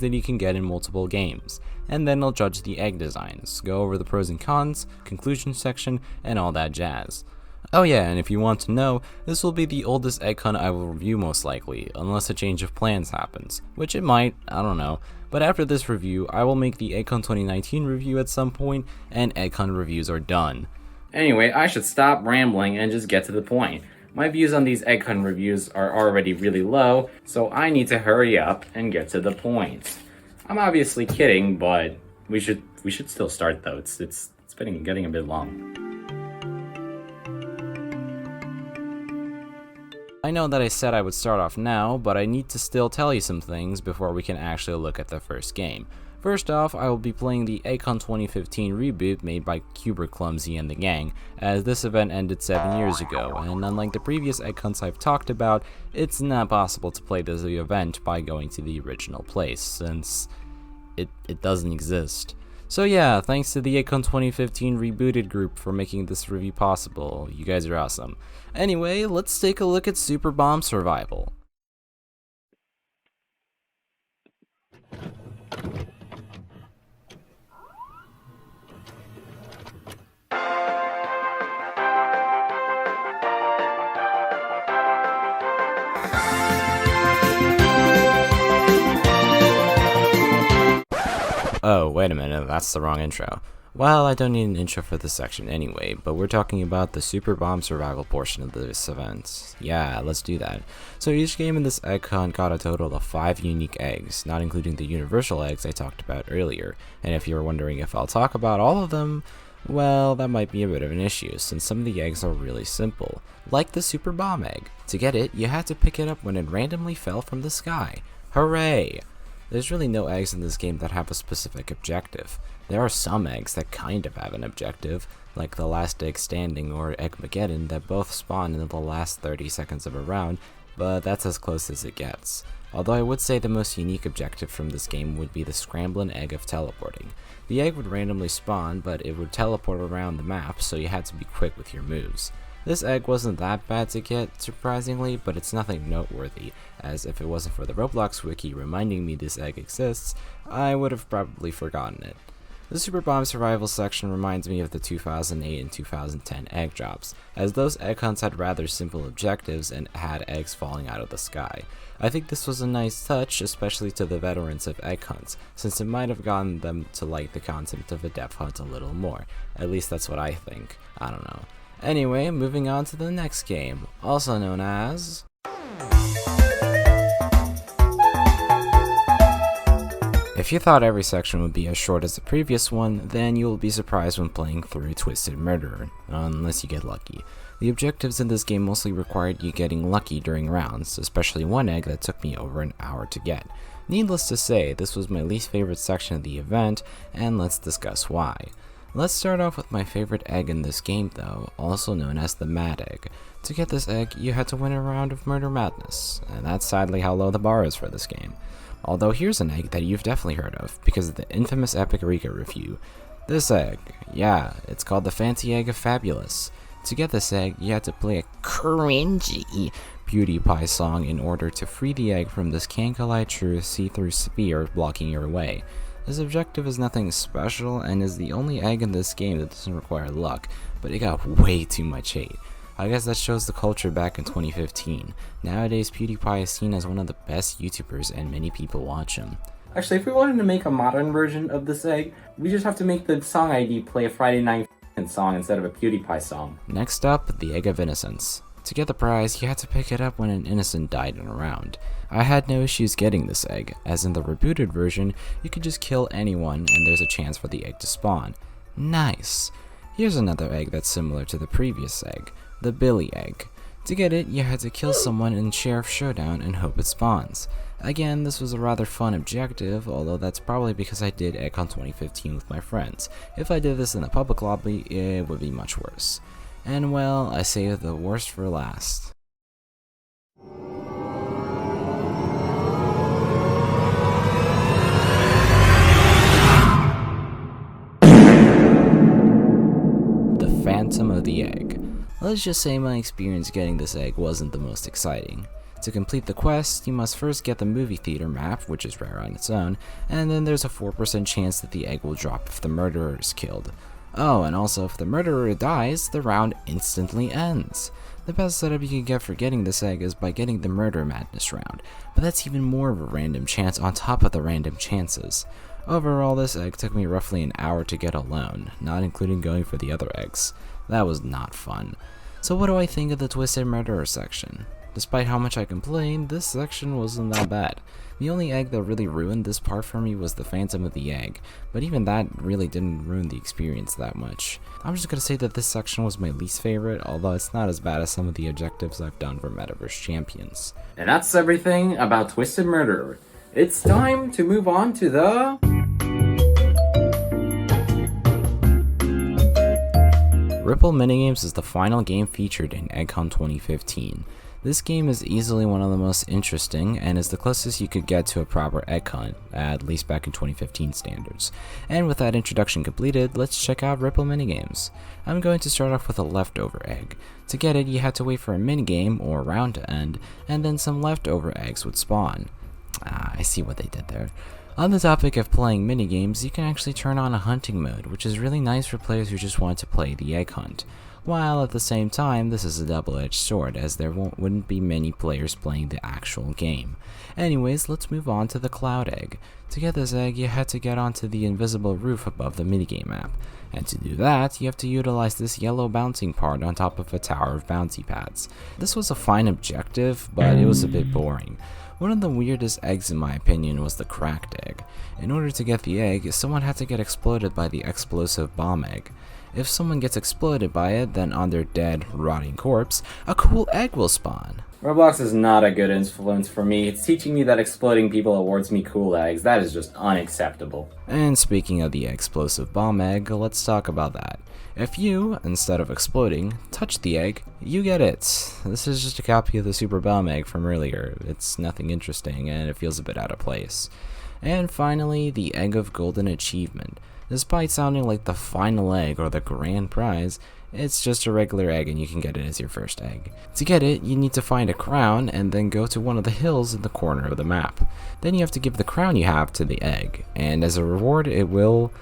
eggs that you can get in multiple games, and then I'll judge the egg designs, go over the pros and cons, conclusion section, and all that jazz. Oh yeah, and if you want to know, this will be the oldest egg hunt I will review most likely, unless a change of plans happens, which it might, I don't know. But after this review, I will make the 𝗧𝗀𝗀 2019 review at some point, and egg hunt reviews are done. Anyway, I should stop rambling and just get to the point. My views on these egg hunt reviews are already really low, so I need to hurry up and get to the point. I'm obviously kidding, but we should still start though. It's getting a bit long. I know that I said I would start off now, but I need to still tell you some things before we can actually look at the first game. First off, I will be playing the 𝗧𝗀𝗀 2015 reboot made by 𝗧𝗶𝗺𝗀𝗀𝗀 and the gang, as this event ended 7 years ago, and unlike the previous egg hunts I've talked about, it's not possible to play this event by going to the original place, since it doesn't exist. So yeah, thanks to the 𝗧𝗀𝗀 2015 rebooted group for making this review possible. You guys are awesome. Anyway, let's take a look at Super Bomb Survival. Oh, wait a minute, that's the wrong intro. Well, I don't need an intro for this section anyway, but we're talking about the Super Bomb Survival portion of this event. Yeah, let's do that. So each game in this egg hunt got a total of 5 unique eggs, not including the universal eggs I talked about earlier, and if you're wondering if I'll talk about all of them, well, that might be a bit of an issue, since some of the eggs are really simple, like the Super Bomb egg. To get it, you had to pick it up when it randomly fell from the sky. Hooray! There's really no eggs in this game that have a specific objective. There are some eggs that kind of have an objective, like the last egg standing or Eggmageddon that both spawn in the last 30 seconds of a round, but that's as close as it gets. Although I would say the most unique objective from this game would be the scrambling egg of teleporting. The egg would randomly spawn, but it would teleport around the map, so you had to be quick with your moves. This egg wasn't that bad to get, surprisingly, but it's nothing noteworthy, as if it wasn't for the Roblox wiki reminding me this egg exists, I would have probably forgotten it. The Super Bomb Survival section reminds me of the 2008 and 2010 egg drops, as those egg hunts had rather simple objectives and had eggs falling out of the sky. I think this was a nice touch, especially to the veterans of egg hunts, since it might have gotten them to like the concept of a dev hunt a little more. At least that's what I think. I don't know. Anyway, moving on to the next game, also known as... If you thought every section would be as short as the previous one, then you will be surprised when playing through Twisted Murderer, unless you get lucky. The objectives in this game mostly required you getting lucky during rounds, especially one egg that took me over an hour to get. Needless to say, this was my least favorite section of the event, and let's discuss why. Let's start off with my favorite egg in this game though, also known as the Mad Egg. To get this egg, you had to win a round of Murder Madness, and that's sadly how low the bar is for this game. Although here's an egg that you've definitely heard of, because of the infamous Epic Rika review. This egg, yeah, it's called the Fancy Egg of Fabulous. To get this egg, you had to play a cringy 𝗧𝗶𝗺𝗀𝗀𝗀𝗀 song in order to free the egg from this 𝗧𝗀𝗀𝗀𝗀𝗀 𝗧𝗶𝗺𝗀𝗀𝗀𝗀 blocking your way. This objective is nothing special and is the only egg in this game that doesn't require luck, but it got way too much hate. I guess that shows the culture back in 2015. Nowadays, PewDiePie is seen as one of the best YouTubers and many people watch him. Actually, if we wanted to make a modern version of this egg, we just have to make the song ID play a Friday Night song instead of a PewDiePie song. Next up, the Egg of Innocence. To get the prize, you had to pick it up when an innocent died in a round. I had no issues getting this egg, as in the rebooted version, you could just kill anyone and there's a chance for the egg to spawn. Nice! Here's another egg that's similar to the previous egg, the Billy egg. To get it, you had to kill someone in Sheriff Showdown and hope it spawns. Again, this was a rather fun objective, although that's probably because I did EggCon 2015 with my friends. If I did this in a public lobby, it would be much worse. And well, I saved the worst for last. The Phantom of the Egg. Let's just say my experience getting this egg wasn't the most exciting. To complete the quest, you must first get the movie theater map, which is rare on its own, and then there's a 4% chance that the egg will drop if the murderer is killed. Oh, and also if the murderer dies, the round instantly ends. The best setup you can get for getting this egg is by getting the Murder Madness round, but that's even more of a random chance on top of the random chances. Overall, this egg took me roughly an hour to get alone, not including going for the other eggs. That was not fun. So what do I think of the Twisted Murderer section? Despite how much I complained, this section wasn't that bad. The only egg that really ruined this part for me was the Phantom of the Egg, but even that really didn't ruin the experience that much. I'm just gonna say that this section was my least favorite, although it's not as bad as some of the objectives I've done for Metaverse Champions. And that's everything about Twisted Murderer. It's time to move on to the... Ripull Minigames is the final game featured in EggCon 2015. This game is easily one of the most interesting and is the closest you could get to a proper EggCon, at least back in 2015 standards. And with that introduction completed, let's check out Ripull Minigames. I'm going to start off with a leftover egg. To get it, you had to wait for a minigame or round to end, and then some leftover eggs would spawn. I see what they did there. On the topic of playing minigames, you can actually turn on a hunting mode, which is really nice for players who just want to play the egg hunt. While at the same time, this is a double-edged sword, as there wouldn't be many players playing the actual game. Anyways, let's move on to the cloud egg. To get this egg, you had to get onto the invisible roof above the minigame map. And to do that, you have to utilize this yellow bouncing part on top of a tower of bouncy pads. This was a fine objective, but it was a bit boring. One of the weirdest eggs in my opinion was the cracked egg. In order to get the egg, someone had to get exploded by the explosive bomb egg. If someone gets exploded by it, then on their dead, rotting corpse, a cool egg will spawn. Roblox is not a good influence for me. It's teaching me that exploding people awards me cool eggs. That is just unacceptable. And speaking of the explosive bomb egg, let's talk about that. If you, instead of exploding, touch the egg, you get it. This is just a copy of the super bomb egg from earlier. It's nothing interesting and it feels a bit out of place. And finally, the Egg of Golden Achievement. Despite sounding like the final egg or the grand prize, it's just a regular egg and you can get it as your first egg. To get it, you need to find a crown and then go to one of the hills in the corner of the map. Then you have to give the crown you have to the egg, and as a reward, it will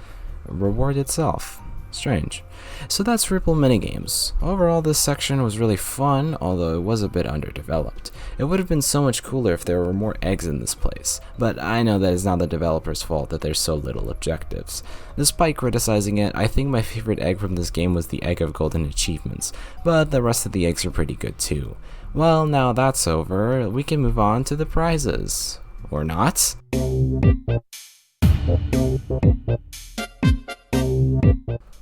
reward itself. Strange. So that's Ripull Minigames. Overall, this section was really fun, although it was a bit underdeveloped. It would have been so much cooler if there were more eggs in this place, but I know that it's not the developer's fault that there's so little objectives. Despite criticizing it, I think my favorite egg from this game was the Egg of Golden Achievements, but the rest of the eggs are pretty good too. Well, now that's over, we can move on to the prizes. Or not?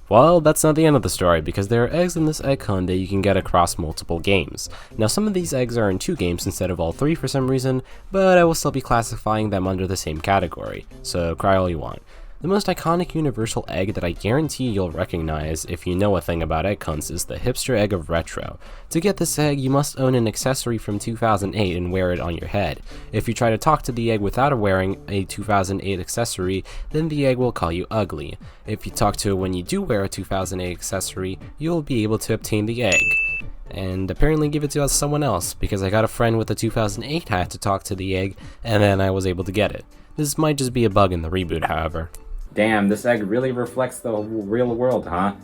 Well, that's not the end of the story, because there are eggs in this egg hunt that you can get across multiple games. Now, some of these eggs are in 2 games instead of all 3 for some reason, but I will still be classifying them under the same category, so cry all you want. The most iconic universal egg that I guarantee you'll recognize if you know a thing about egg hunts is the hipster egg of retro. To get this egg, you must own an accessory from 2008 and wear it on your head. If you try to talk to the egg without wearing a 2008 accessory, then the egg will call you ugly. If you talk to it when you do wear a 2008 accessory, you'll be able to obtain the egg. And apparently give it to someone else, because I got a friend with a 2008 hat to talk to the egg, and then I was able to get it. This might just be a bug in the reboot, however. Damn, this egg really reflects the real world, huh?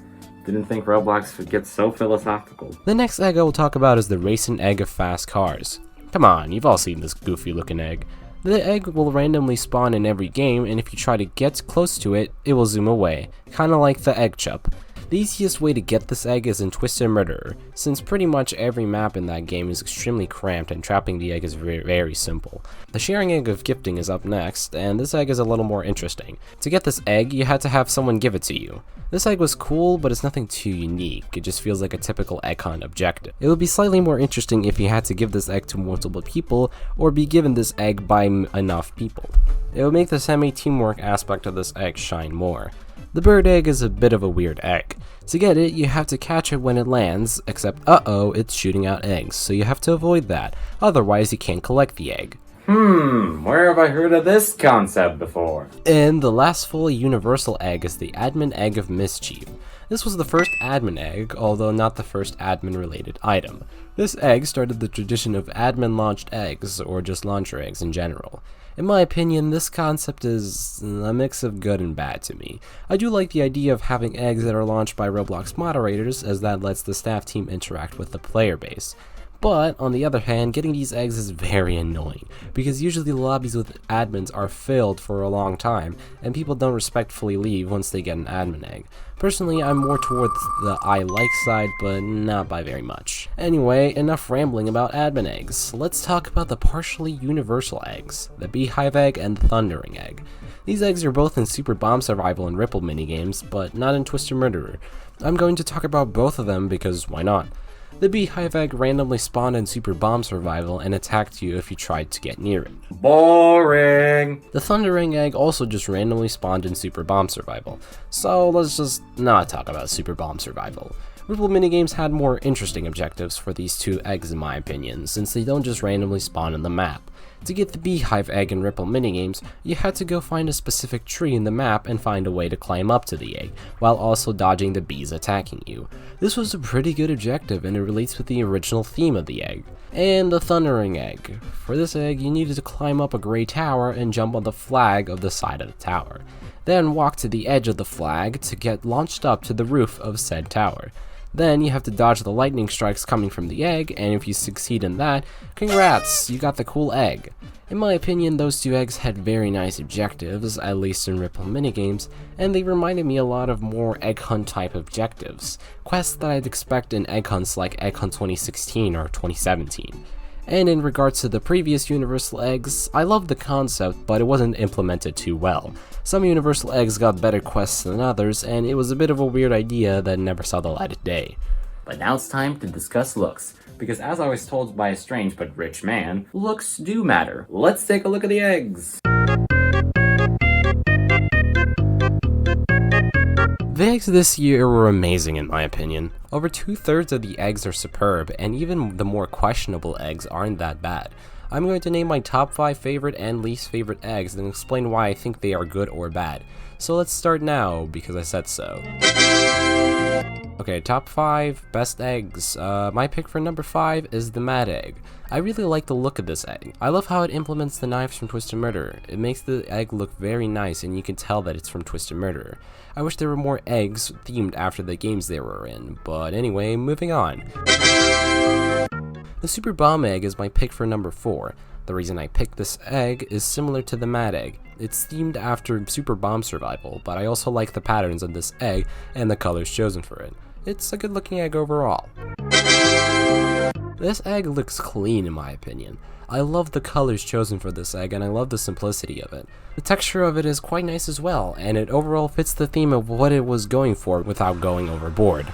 Didn't think Roblox would get so philosophical. The next egg I will talk about is the racing egg of fast cars. Come on, you've all seen this goofy looking egg. The egg will randomly spawn in every game, and if you try to get close to it, it will zoom away, kinda like the egg chub. The easiest way to get this egg is in Twisted Murderer, since pretty much every map in that game is extremely cramped and trapping the egg is very simple. The sharing egg of gifting is up next, and this egg is a little more interesting. To get this egg, you had to have someone give it to you. This egg was cool, but it's nothing too unique. It just feels like a typical egg hunt objective. It would be slightly more interesting if you had to give this egg to multiple people, or be given this egg by enough people. It would make the semi-teamwork aspect of this egg shine more. The bird egg is a bit of a weird egg. To get it, you have to catch it when it lands, except it's shooting out eggs, so you have to avoid that, otherwise you can't collect the egg. Where have I heard of this concept before? And the last fully universal egg is the admin egg of mischief. This was the first admin egg, although not the first admin related item. This egg started the tradition of admin launched eggs, or just launcher eggs in general. In my opinion, this concept is a mix of good and bad to me. I do like the idea of having eggs that are launched by Roblox moderators, as that lets the staff team interact with the player base. But, on the other hand, getting these eggs is very annoying, because usually the lobbies with admins are filled for a long time, and people don't respectfully leave once they get an admin egg. Personally, I'm more towards the I like side, but not by very much. Anyway, enough rambling about admin eggs. Let's talk about the partially universal eggs, the beehive egg and the thundering egg. These eggs are both in Super Bomb Survival and Ripull Minigames, but not in Twisted Murderer. I'm going to talk about both of them because why not? The beehive egg randomly spawned in Super Bomb Survival and attacked you if you tried to get near it. Boring! The thundering egg also just randomly spawned in Super Bomb Survival, so let's just not talk about Super Bomb Survival. Ripull Minigames had more interesting objectives for these two eggs in my opinion, since they don't just randomly spawn in the map. To get the beehive egg in Ripull Minigames, you had to go find a specific tree in the map and find a way to climb up to the egg, while also dodging the bees attacking you. This was a pretty good objective and it relates with the original theme of the egg. And the thundering egg. For this egg, you needed to climb up a gray tower and jump on the flag of the side of the tower. Then walk to the edge of the flag to get launched up to the roof of said tower. Then you have to dodge the lightning strikes coming from the egg, and if you succeed in that, congrats, you got the cool egg. In my opinion, those two eggs had very nice objectives, at least in Ripull Minigames, and they reminded me a lot of more egg hunt type objectives, quests that I'd expect in egg hunts like Egg Hunt 2016 or 2017. And in regards to the previous universal eggs, I loved the concept, but it wasn't implemented too well. Some universal eggs got better quests than others, and it was a bit of a weird idea that never saw the light of day. But now it's time to discuss looks, because as I was told by a strange but rich man, looks do matter. Let's take a look at the eggs. The eggs this year were amazing in my opinion. Over 2/3 of the eggs are superb, and even the more questionable eggs aren't that bad. I'm going to name my top 5 favorite and least favorite eggs and explain why I think they are good or bad. So let's start now, because I said so. Okay, top 5 best eggs. My pick for number 5 is the Mad Egg. I really like the look of this egg. I love how it implements the knives from Twisted Murderer. It makes the egg look very nice and you can tell that it's from Twisted Murderer. I wish there were more eggs themed after the games they were in, but anyway, moving on. The Super Bomb Egg is my pick for number 4. The reason I picked this egg is similar to the Mad Egg. It's themed after Super Bomb Survival, but I also like the patterns of this egg and the colors chosen for it. It's a good looking egg overall. This egg looks clean in my opinion. I love the colors chosen for this egg and I love the simplicity of it. The texture of it is quite nice as well, and it overall fits the theme of what it was going for without going overboard.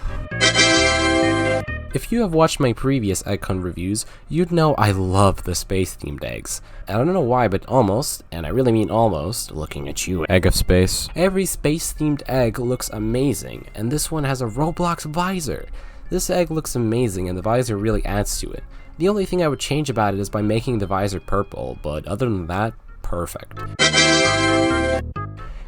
If you have watched my previous icon reviews, you'd know I love the space-themed eggs. I don't know why, but almost, and I really mean almost, looking at you, egg of space, every space-themed egg looks amazing, and this one has a Roblox visor. This egg looks amazing, and the visor really adds to it. The only thing I would change about it is by making the visor purple, but other than that, perfect.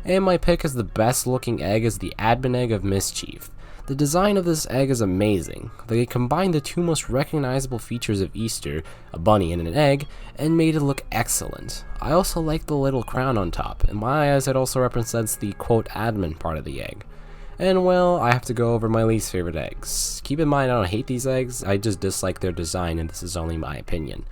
And my pick as the best looking egg is the admin egg of mischief. The design of this egg is amazing. They combined the two most recognizable features of Easter, a bunny and an egg, and made it look excellent. I also like the little crown on top. In my eyes, it also represents the quote admin part of the egg. And well, I have to go over my least favorite eggs. Keep in mind I don't hate these eggs, I just dislike their design, and this is only my opinion.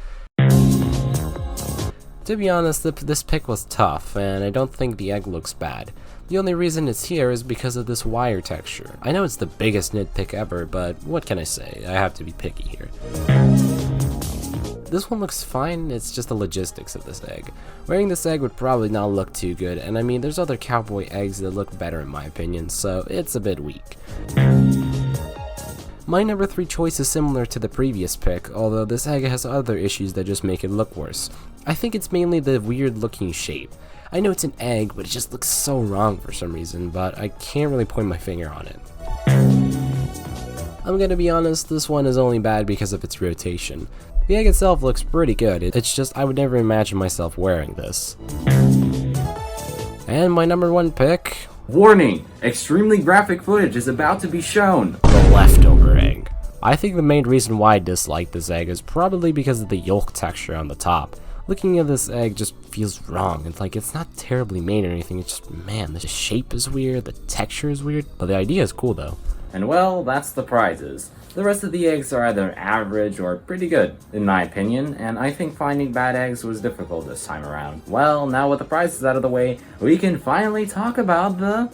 To be honest, this pick was tough, and I don't think the egg looks bad. The only reason it's here is because of this wire texture. I know it's the biggest nitpick ever, but what can I say? I have to be picky here. This one looks fine, it's just the logistics of this egg. Wearing this egg would probably not look too good, and I mean there's other cowboy eggs that look better in my opinion, so it's a bit weak. My number 3 choice is similar to the previous pick, although this egg has other issues that just make it look worse. I think it's mainly the weird looking shape. I know it's an egg, but it just looks so wrong for some reason, but I can't really point my finger on it. I'm gonna be honest, this one is only bad because of its rotation. The egg itself looks pretty good, it's just I would never imagine myself wearing this. And my number 1 pick... Warning! Extremely graphic footage is about to be shown! The leftover egg. I think the main reason why I dislike this egg is probably because of the yolk texture on the top. Looking at this egg just feels wrong. It's like it's not terribly made or anything, it's just, man, the shape is weird, the texture is weird, but the idea is cool though. And well, that's the prizes. The rest of the eggs are either average or pretty good, in my opinion, and I think finding bad eggs was difficult this time around. Well, now with the prizes out of the way, we can finally talk about the...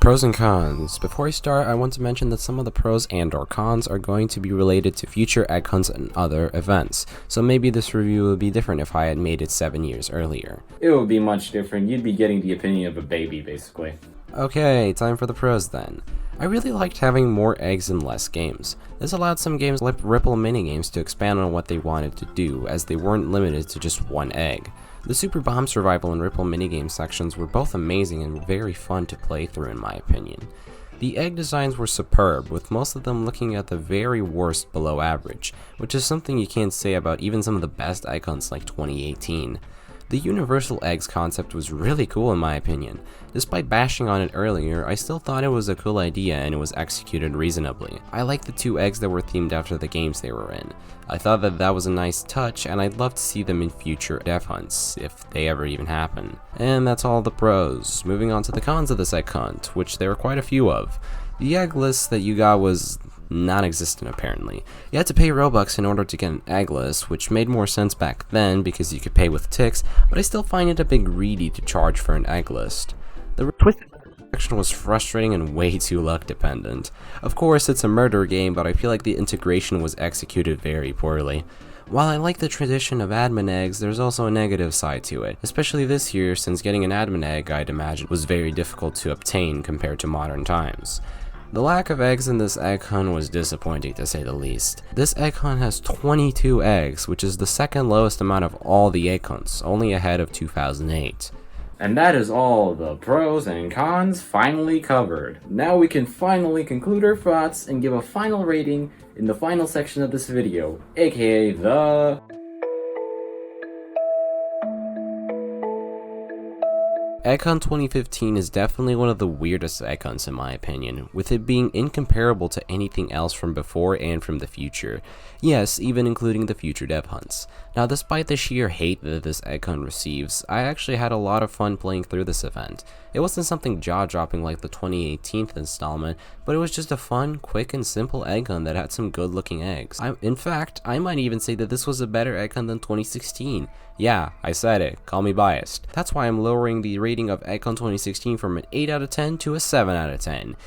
Pros and cons. Before I start, I want to mention that some of the pros and or cons are going to be related to future icons and other events, so maybe this review would be different if I had made it 7 years earlier. It would be much different, you'd be getting the opinion of a baby, basically. Okay, time for the pros then. I really liked having more eggs and less games. This allowed some games like Ripull Minigames to expand on what they wanted to do, as they weren't limited to just one egg. The Super Bomb Survival and Ripull Minigames sections were both amazing and very fun to play through in my opinion. The egg designs were superb, with most of them looking at the very worst below average, which is something you can't say about even some of the best icons like 2018. The universal eggs concept was really cool in my opinion. Despite bashing on it earlier, I still thought it was a cool idea and it was executed reasonably. I liked the 2 eggs that were themed after the games they were in. I thought that was a nice touch, and I'd love to see them in future dev hunts, if they ever even happen. And that's all the pros. Moving on to the cons of this egg hunt, which there were quite a few of. The egg list that you got was non-existent apparently. You had to pay Robux in order to get an egg list, which made more sense back then because you could pay with ticks, but I still find it a bit greedy to charge for an egg list. The twisted section was frustrating and way too luck dependent. Of course, it's a murder game, but I feel like the integration was executed very poorly. While I like the tradition of admin eggs, there's also a negative side to it, especially this year since getting an admin egg, I'd imagine, was very difficult to obtain compared to modern times. The lack of eggs in this egg hunt was disappointing to say the least. This egg hunt has 22 eggs, which is the second lowest amount of all the egg hunts, only ahead of 2008. And that is all the pros and cons finally covered. Now we can finally conclude our thoughts and give a final rating in the final section of this video, aka the... Egg Hunt 2015 is definitely one of the weirdest egg hunts in my opinion, with it being incomparable to anything else from before and from the future. Yes, even including the future dev hunts. Now, despite the sheer hate that this egg hunt receives, I actually had a lot of fun playing through this event. It wasn't something jaw-dropping like the 2018 installment, but it was just a fun, quick, and simple egg hunt that had some good-looking eggs. In fact, I might even say that this was a better egg hunt than 2016. Yeah, I said it, call me biased. That's why I'm lowering the rating of Egg Hunt 2016 from an 8 out of 10 to a 7 out of 10.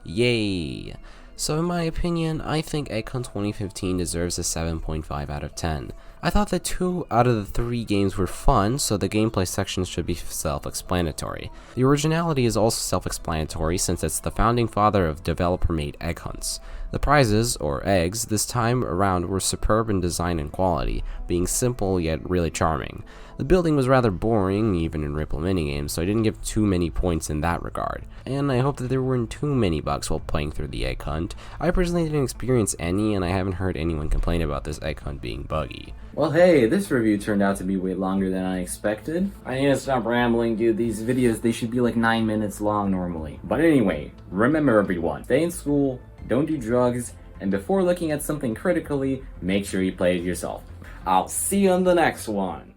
Yay! So in my opinion, I think 𝗧𝗀𝗀 2015 deserves a 7.5 out of 10. I thought that 2 out of the 3 games were fun, so the gameplay sections should be self-explanatory. The originality is also self-explanatory since it's the founding father of developer-made egg hunts. The prizes, or eggs, this time around were superb in design and quality, being simple yet really charming. The building was rather boring, even in Ripull Minigames, so I didn't give too many points in that regard. And I hope that there weren't too many bugs while playing through the egg hunt. I personally didn't experience any, and I haven't heard anyone complain about this egg hunt being buggy. Well, hey, this review turned out to be way longer than I expected. I need to stop rambling, dude. These videos, they should be like 9 minutes long normally. But anyway, remember everyone, stay in school, don't do drugs, and before looking at something critically, make sure you play it yourself. I'll see you on the next one.